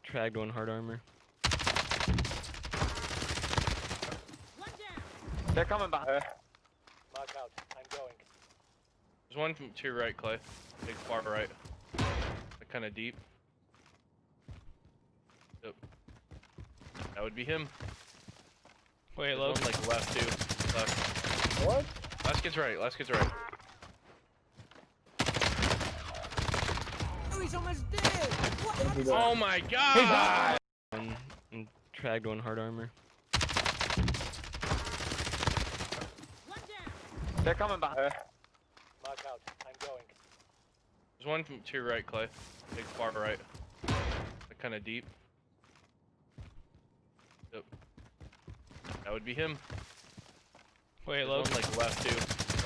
Tragged one hard armor. They're coming back. Mark out. I'm going. There's one to your right, Clay. Big far right. Like kind of deep. Yep. That would be him. Wait, There's low. one like left too. Left. What? Last kid's right. Last kid's right. Oh, he's almost dead. What? Oh my god! And tragged one hard armor. They're coming back. Mark out. I'm going. There's one to your right, Clay. Big far right. Like kind of deep. Yep. That would be him. Wait, There's low. one like left too.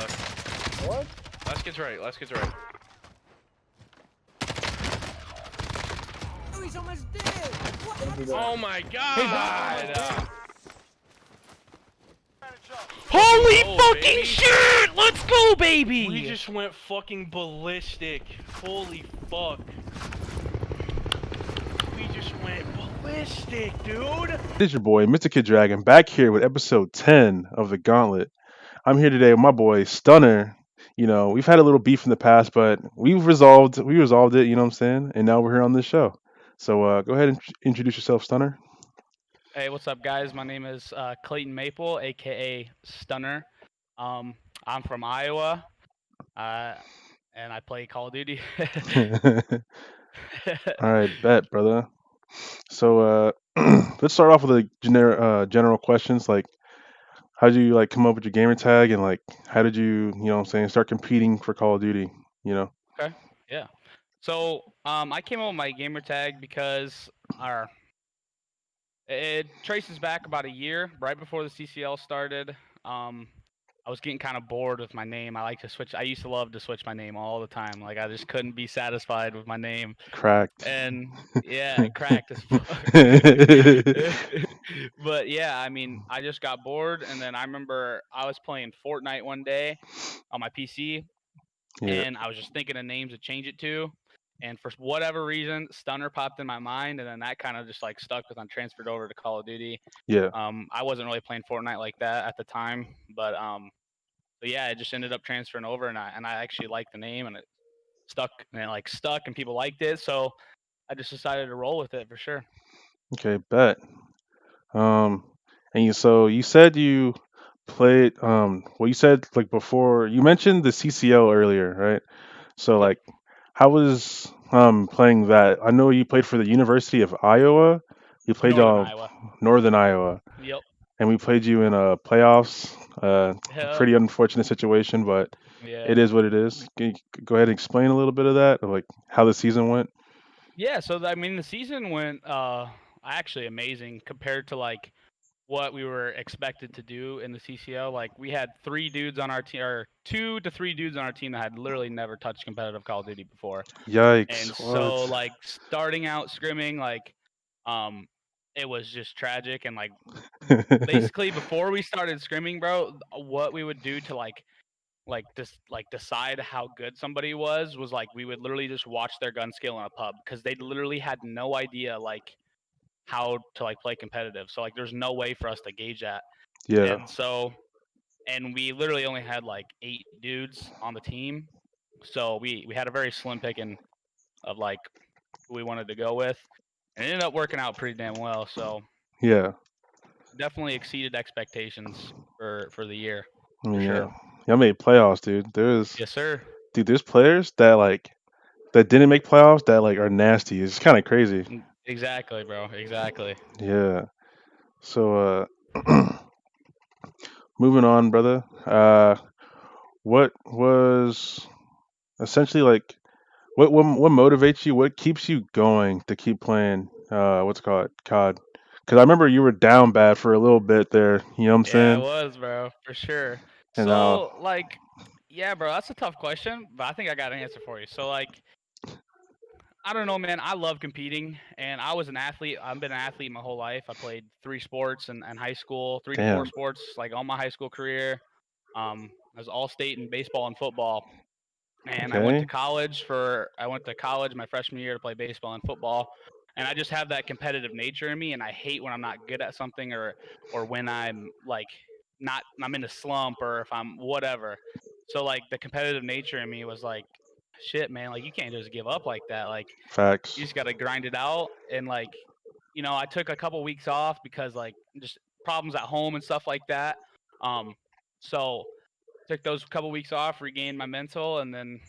Left. What? Last kid's right. Last kid's right. Oh, he's almost dead. What? Oh my god! Holy Oh, fucking baby. shit! Let's go, baby! We just went fucking ballistic. Holy fuck. We just went ballistic, dude. It's your boy, Mr.kiddragon, back here with episode 10 of the Gauntlet. I'm here today with my boy, Stunr. You know, we've had a little beef in the past, but we resolved it, you know what I'm saying? And now we're here on this show. So go ahead and introduce yourself, Stunr. Hey, what's up, guys? My name is Clayton Maple, aka Stunr. I'm from Iowa, and I play Call of Duty. All right, bet, brother. So let's start off with the general questions, like how did you like come up with your gamer tag, and like how did you know what I'm saying, start competing for Call of Duty, you know? Okay, yeah. So I came up with my gamer tag because it traces back about a year, right before the CCL started. I was getting kind of bored with my name. I used to love to switch my name all the time. Like I just couldn't be satisfied with my name. Cracked. And yeah, it cracked as fuck. But yeah, I mean, I just got bored, and then I remember I was playing Fortnite one day on my PC, Yeah. and I was just thinking of names to change it to. And for whatever reason, Stunr popped in my mind, and then that kind of just like stuck with. I transferred over to Call of Duty. Yeah. I wasn't really playing Fortnite like that at the time, but yeah, it just ended up transferring over, and I actually liked the name, and it stuck, and people liked it, so I just decided to roll with it for sure. Okay, bet. And you said you played well, you said like before you mentioned the CCL earlier, right? So like how was playing that? I know you played for the University of Iowa. You played Northern Iowa. Northern Iowa. Yep. And we played you in playoffs. Hell, Pretty unfortunate situation, but yeah. it is what it is. Can you go ahead and explain a little bit of that, of like how the season went? Yeah, so I mean, the season went actually amazing compared to like what we were expected to do in the CCL. Like we had 3 dudes on our team, or 2 to 3 dudes on our team that had literally never touched competitive Call of Duty before. Yikes! And so What? like starting out scrimming, like it was just tragic. And like basically before we started scrimming, bro, what we would do to decide how good somebody was like we would literally just watch their gun skill in a pub, because they literally had no idea like how to like play competitive. So like there's no way for us to gauge that. Yeah. And we literally only had like 8 dudes on the team, so we had a very slim picking of like who we wanted to go with, and it ended up working out pretty damn well. So Yeah. definitely exceeded expectations for the year. I mean, sure. yeah. Y'all made playoffs, dude. Yes, sir. There's players that didn't make playoffs that like are nasty. It's kind of crazy. Exactly, bro. Exactly. Yeah. So moving on, brother. What was essentially like what motivates you? What keeps you going to keep playing? what's it called, COD? Because I remember you were down bad for a little bit there. You know what I'm Yeah, it saying? was, bro, for sure. And So, like, yeah, bro, that's a tough question, but I think I got an answer for you. So, like, I don't know, man. I love competing, and I was an athlete. I've been an athlete my whole life. I played 3 sports in high school, 3 to 4 damn. sports, like all my high school career. I was all state in baseball and football. And Okay. I went to college my freshman year to play baseball and football. And I just have that competitive nature in me, and I hate when I'm not good at something, or when I'm like not I'm in a slump, or if I'm whatever. So like the competitive nature in me was like, shit, man, like you can't just give up like that. Like you Facts. just got to grind it out. And like, I took a couple weeks off because like just problems at home and stuff like that. Um, so took those couple weeks off, regained my mental, and then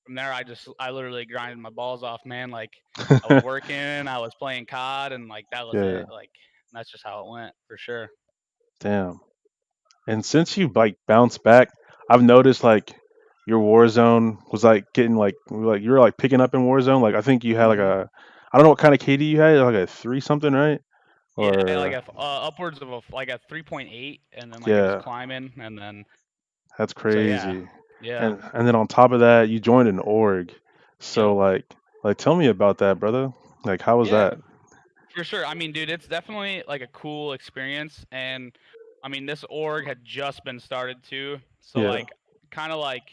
from there I literally grinded my balls off, man. Like I was working, I was playing COD, and like that was Yeah. it. Like that's just how it went for sure. Damn. And since you like bounced back, I've noticed like your Warzone was like getting like you were like picking up in Warzone. Like I think you had like hmm a, I don't know what kind of KD you had, like a three something, right? Yeah, like Or upwards of like a 3.8, and then like it was yeah, climbing, and then that's so yeah, crazy. yeah, And then on top of that, you joined an org. So yep, like tell me about that, brother. Like how was yeah. that? For sure. I mean, dude, it's definitely like a cool experience. And I mean, this org had just been started too. So Yeah. like kind of like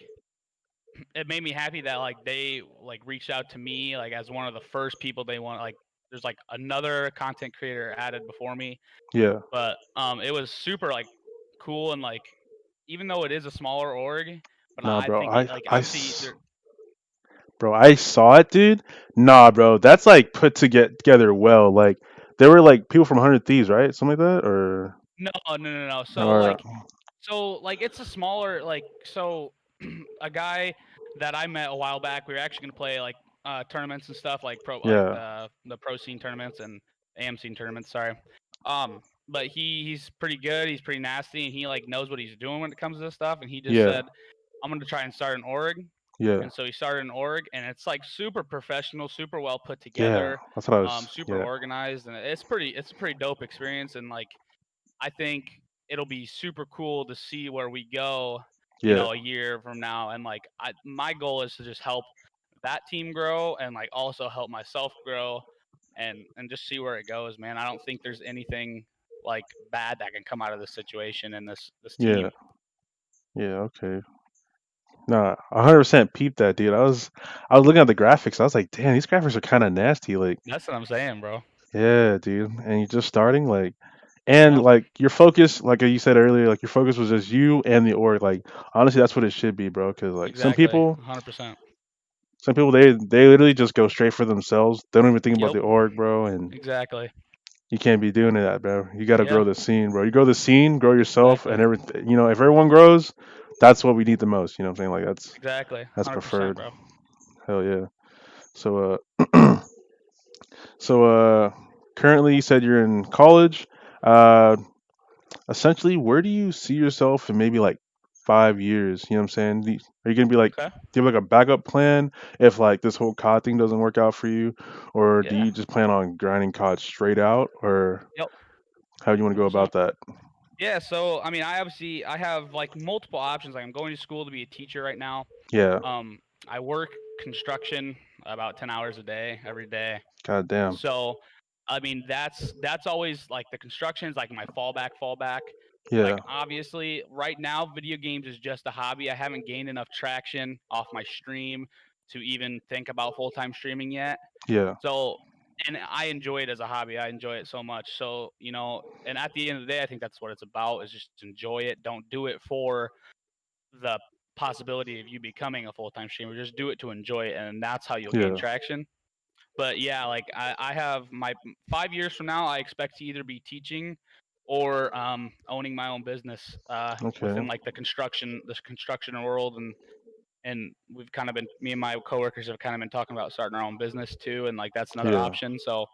it made me happy that like they like reached out to me like as one of the first people they want. Like there's like another content creator added before me, Yeah. but it was super like cool. And like even though it is a smaller org, but Nah, I bro. think like obviously they're Bro, I saw it, dude. Nah, bro. That's like put to get together well. Like there were like people from 100 Thieves, right? Something like that no, no, no, no. So or like it's a smaller like a guy that I met a while back. We were actually gonna play like tournaments and stuff like yeah. the pro scene tournaments and AM scene tournaments. Sorry, but he's pretty good. He's pretty nasty, and he like knows what he's doing when it comes to this stuff. And he just Yeah. said, "I'm gonna try and start an org." Yeah. And so he started an org, and it's like super professional, super well put Yeah. together, That's what I was super yeah. organized, and it's a pretty dope experience. And like I think it'll be super cool to see where we go, Yeah. a year from now. And like my goal is to just help that team grow, and like also help myself grow, and just see where it goes, man. I don't think there's anything like bad that can come out of this situation and this Yeah. team. Yeah, okay. Nah, 100% peep that, dude. I was looking at the graphics. I was like, "Damn, these graphics are kind of nasty." Like, That's what I'm saying, bro. yeah, dude. And you're just starting like, and Yeah, like your focus, like you said earlier, like your focus was just you and the org. Like honestly, that's what it should be, bro. Because like exactly. 100%. some people they literally just go straight for themselves. They don't even think about Yep, the org, bro. And exactly. you can't be doing that, bro. You got to Yeah, grow the scene, bro. You grow the scene, grow yourself, and exactly. everything. You know, if everyone grows, that's what we need the most. You know what I'm saying? Like Exactly. that's 100%, preferred. bro. Hell yeah. So so currently you said you're in college. Uh, essentially, where do you see yourself in maybe like 5 years? You know what I'm saying? Are you gonna be like, Okay. do you have like a backup plan if like this whole COD thing doesn't work out for you, or do Yeah. you just plan on grinding COD straight out, or Yep. how do you want to go about 100%. that? Yeah, so I mean, I have like multiple options. Like I'm going to school to be a teacher right now. Yeah. Um, I work construction about 10 hours a day every day. God damn. So, I mean, that's always like the construction is like my fallback. Like Yeah. obviously, right now, video games is just a hobby. I haven't gained enough traction off my stream to even think about full-time streaming yet. Yeah. So, and I enjoy it as a hobby. I enjoy it so much. So, and at the end of the day, I think that's what it's about is just enjoy it. Don't do it for the possibility of you becoming a full-time streamer. Just do it to enjoy it, and that's how you'll gain Yeah. traction. But yeah, like I have my 5 years from now, I expect to either be teaching or owning my own business Okay. within like this construction world. And we've kind of been me and my coworkers have kind of been talking about starting our own business too, and like that's another Yeah. option. So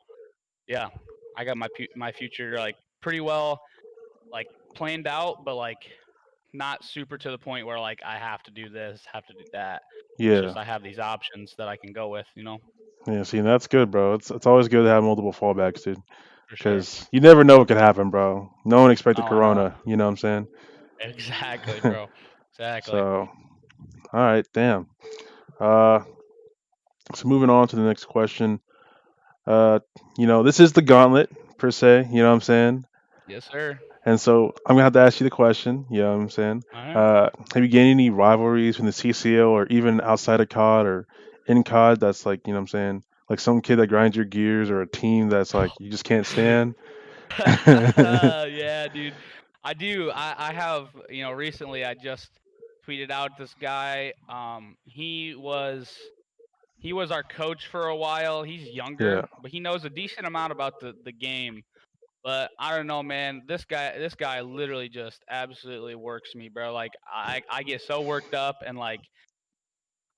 yeah, I got my future like pretty well like planned out, but like not super to the point where like I have to do this, have to do that. It's Yeah. just I have these options that I can go with. Yeah, see, and that's good, bro. It's always good to have multiple fallbacks, dude. For sure. Because you never know what could happen, bro. No one expected Oh, I know. Corona. You know what I'm saying? Exactly, bro. Exactly. So, all right, damn. Uh, so moving on to the next question. Uh, this is the gauntlet per se. You know what I'm saying? Yes, sir. And so I'm gonna have to ask you the question. You know what I'm saying? All right. Have you gained any rivalries from the CCO or even outside of COD or in COD? That's like, you know what I'm saying? Like some kid that grinds your gears or a team that's like you just can't stand. Yeah, dude. I do. I have, recently I just tweeted out this guy. He was our coach for a while. He's Yeah, younger, but he knows a decent amount about the game. But I don't know, man. This guy literally just absolutely works me, bro. Like I get so worked up and like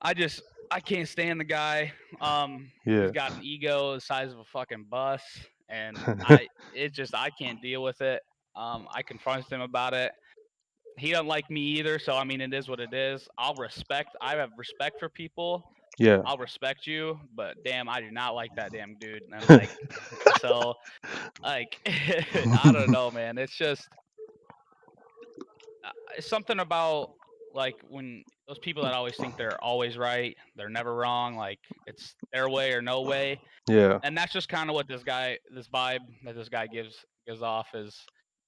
I can't stand the guy. He's yeah, got an ego the size of a fucking bus, and I can't deal with it. I confronted him about it. He doesn't like me either, so I mean it is what it is. I have respect for people. yeah. I'll respect you, but damn, I do not like that damn dude. And like so like I don't know, man. It's just it's something about like when those people that always think they're always right, they're never wrong, like it's their way or no way. Yeah. And that's just kind of what this vibe that this guy gives off is.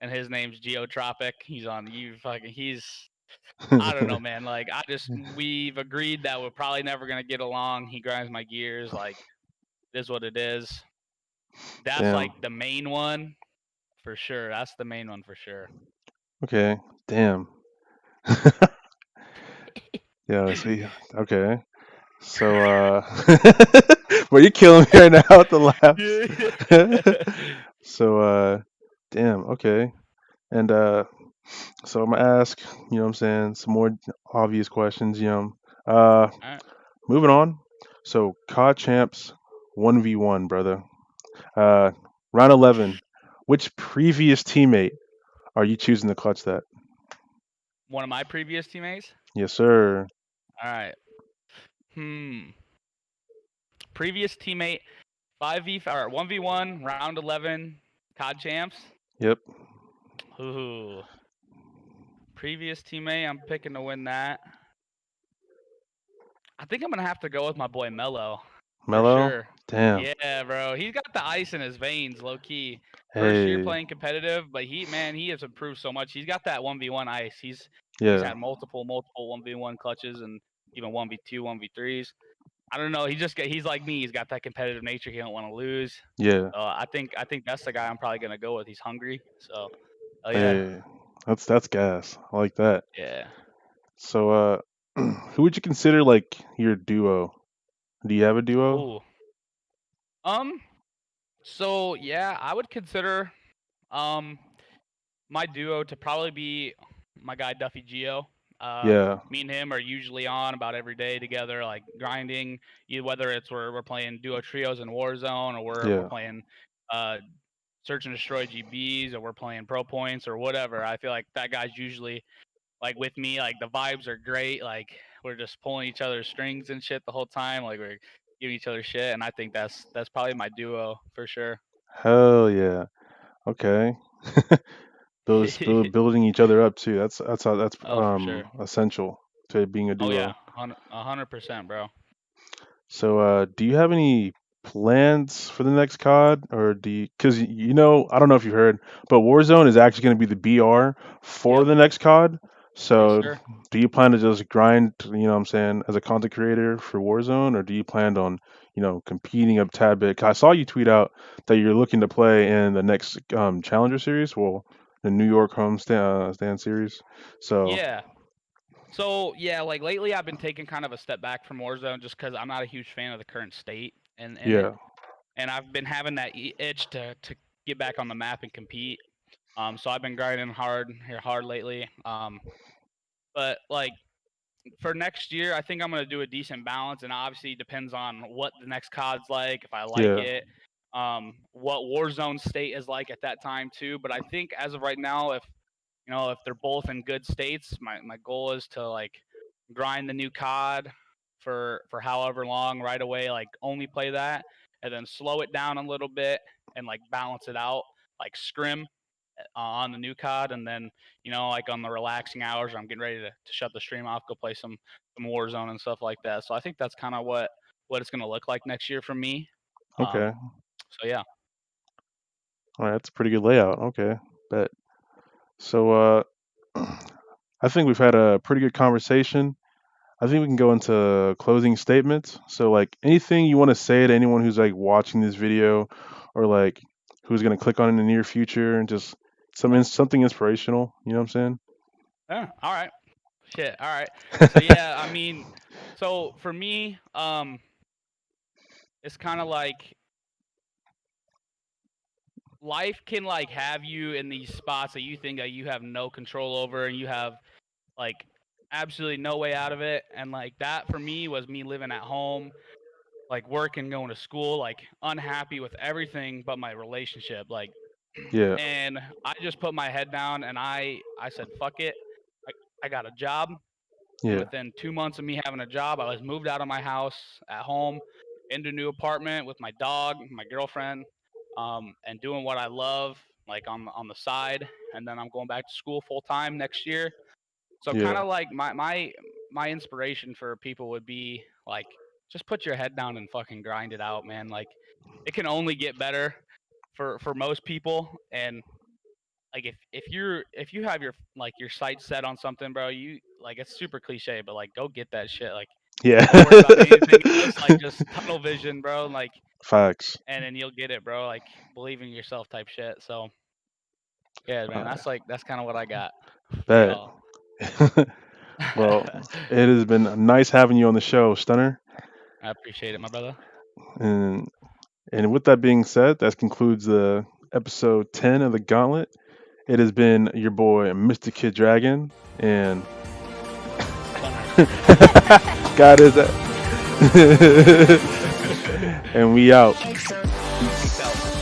And his name's Geotropic. He's on you fucking he's I don't know, man. Like we've agreed that we're probably never gonna get along. He grinds my gears, like it is what it is. That's Damn. like the main one for sure. That's the main one for sure. Okay. Damn. Yeah, see. Okay. So well, you're killing me right now with the laughs. Yeah. So damn, okay. And so I'm gonna ask, you know what I'm saying, some more obvious questions. Uh Alright. moving on. So COD champs 1v1, brother. Uh round 11. Which previous teammate are you choosing to clutch that? One of my previous teammates. Yes, sir. All right. Hmm. Previous teammate. 5v or 1v1 round 11 COD champs. Yep. Ooh. Previous teammate. I'm picking to win that. I think I'm gonna have to go with my boy Mello. For Mellow? sure. Damn. Yeah, bro. He's got the ice in his veins, low key. First year Hey. playing competitive, but he has improved so much. He's got that 1v1 ice. He's Yeah. had multiple 1v1 clutches and even 1v2, 1v3s. I don't know. He's like me. He's got that competitive nature. He don't want to lose. Yeah. I think that's the guy I'm probably gonna go with. He's hungry. So, oh yeah, Hey. That's gas. I like that. yeah. So who would you consider like your duo? Do you have a duo? Ooh. Um. So yeah, I would consider um my duo to probably be my guy Duffy Geo. Yeah. Me and him are usually on about every day together, like grinding. Whether it's we're playing duo trios in Warzone, or we're Yeah. playing uh, search and destroy GBs, or we're playing pro points or whatever. I feel like that guy's usually like with me. Like the vibes are great. Like we're just pulling each other's strings and shit the whole time. Like we're giving each other shit, and I think that's probably my duo for sure. Hell yeah. Okay. Those building each other up too. That's Oh, for sure. essential to being a Oh yeah, duo. 100%, bro. So, do you have any plans for the next COD, or do you? Because I don't know if you heard, but Warzone is actually going to be the BR for Yep. the next COD. Yes, So, sir. do you plan to just grind, what I'm saying, as a content creator for Warzone, or do you plan on, competing up tad bit? 'Cause I saw you tweet out that you're looking to play in the next Challenger series, well, the New York stand series. So, Yeah. So yeah, like lately I've been taking kind of a step back from Warzone just because I'm not a huge fan of the current state and it, yeah, and I've been having that itch to get back on the map and compete. So I've been grinding hard lately. But like for next year, I think I'm gonna do a decent balance, and obviously depends on what the next COD's like, if I like yeah, it, what Warzone state is like at that time too. But I think as of right now, if they're both in good states, my goal is to like grind the new COD for however long right away, like only play that, and then slow it down a little bit and like balance it out, like scrim on the new COD, and then like on the relaxing hours, I'm getting ready to shut the stream off, go play some Warzone and stuff like that. So I think that's kind of what it's gonna look like next year for me. Okay. So yeah. All right, that's a pretty good layout. Okay, bet. So I think we've had a pretty good conversation. I think we can go into closing statements. So like anything you want to say to anyone who's like watching this video, or like who's gonna click on it in the near future, and just something inspirational. You know what I'm saying? Yeah. All right. Shit. All right. So yeah, I mean, so for me, it's kind of like life can like have you in these spots that you think that you have no control over, and you have like absolutely no way out of it. And like that for me was me living at home, like working, going to school, like unhappy with everything but my relationship. Like, Yeah. and I just put my head down and I said, fuck it. I got a job. And Yeah. within 2 months of me having a job, I was moved out of my house at home into a new apartment with my dog, my girlfriend, and doing what I love, like on the side. And then I'm going back to school full time next year. So kind Yeah. of like my inspiration for people would be like, just put your head down and fucking grind it out, man. Like it can only get better for most people. And like if you have your like your sights set on something, bro, you like it's super cliche, but like go get that shit. Like Yeah. don't worry about anything else. Like just tunnel vision, bro. Like Facts. and then you'll get it, bro. Like believe in yourself type shit. So yeah, man, that's kind of what I got. For Bet. y'all. Well, it has been nice having you on the show, Stunr. I appreciate it, my brother. And with that being said, that concludes the episode 10 of the Gauntlet. It has been your boy, Mr.kiddragon, and God is that. And we out. Peace out.